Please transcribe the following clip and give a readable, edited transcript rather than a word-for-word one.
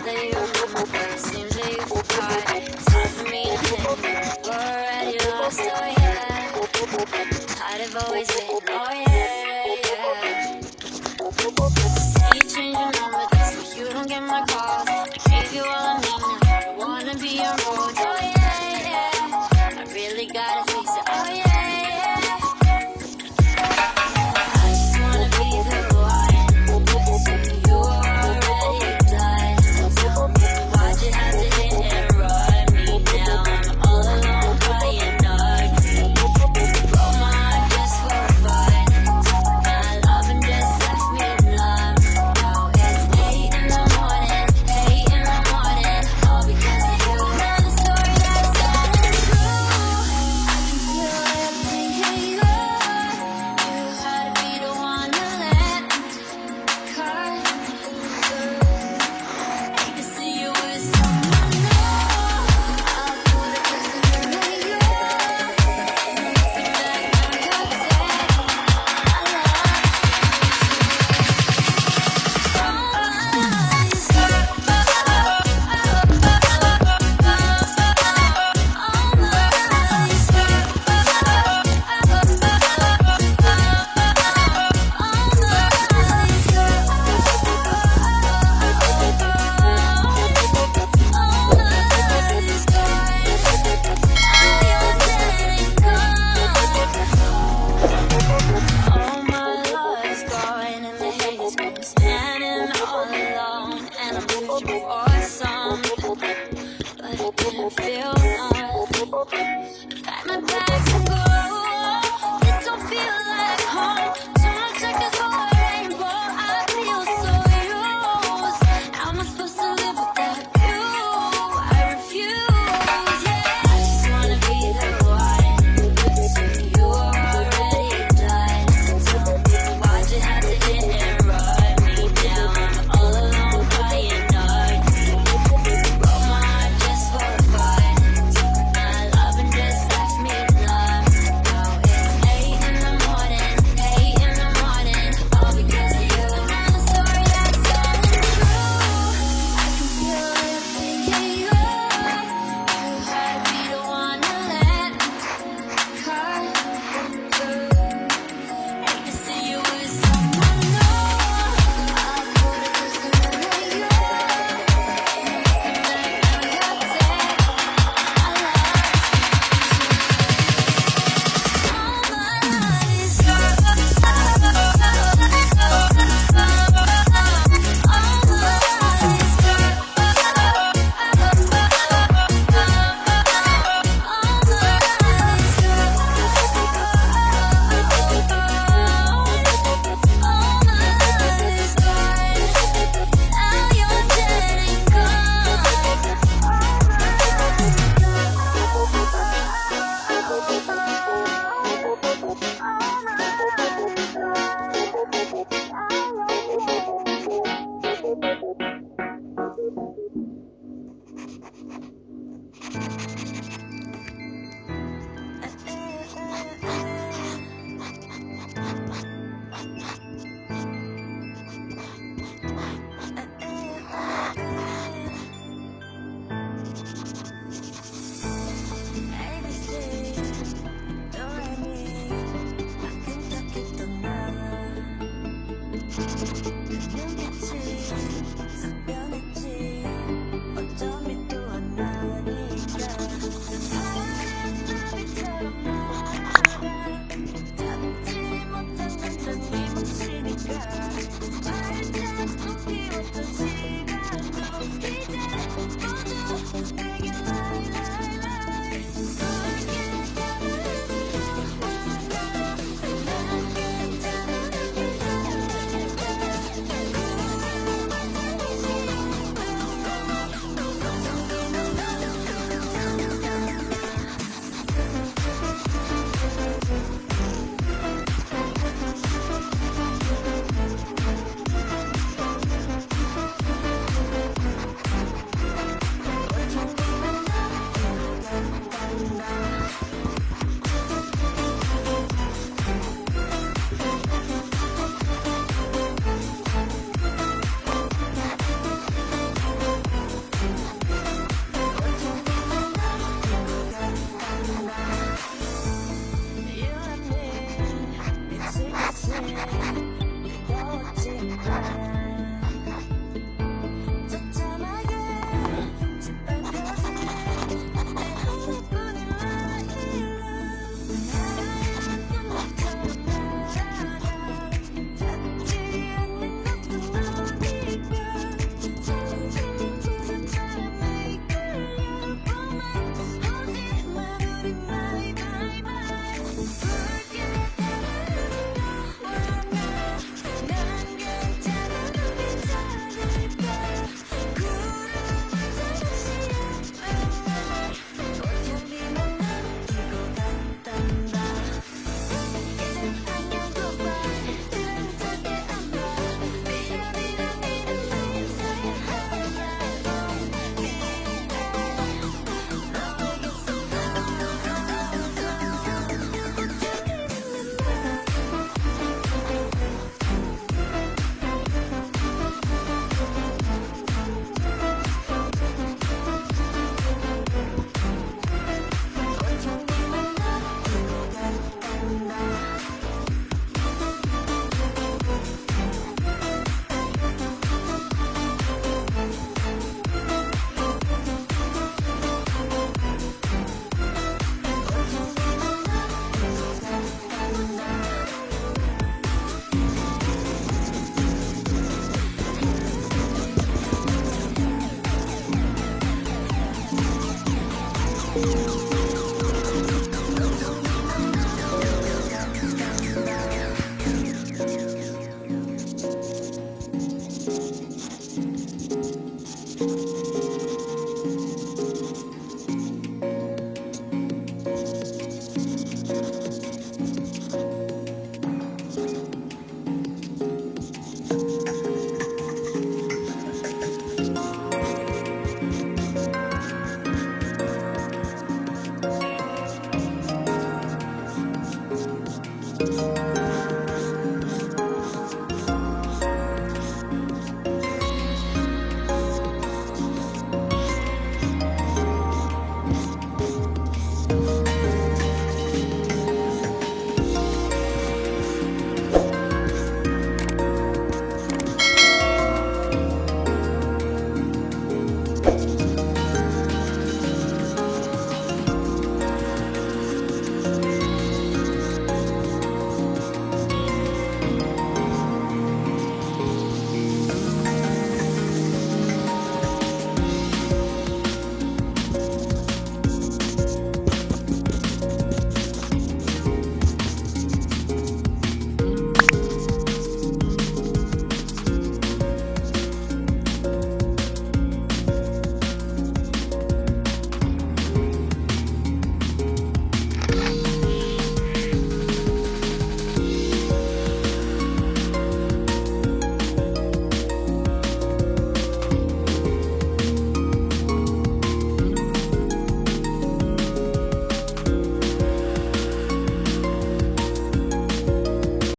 that you remember, but it seems that you forgot. It's hard for me to think we're already lost, oh yeah. Tired of always waiting, oh yeah. See you change your number just so you don't get my calls. I gave you all I need now, I wanna be on road, oh yeah. I really gotta face it, oh yeah. Feel pack my bags and go. This don't feel like home. So much like a whole rainbow. I feel so used. How am I supposed to live without you? I refuse. Yeah, I just wanna be the one. You are already done. Why'd you have to hit and run me down? I'm all alone crying nuts. Broke my heart just for fun. My loving just left me numb. Now it's 8 in the morning, 8 in the morning, all because of you. I'm sorry that's all true. I can feel it thinking you had to be the one to let cut through. Hate to see you with someone new. I could've just committed you.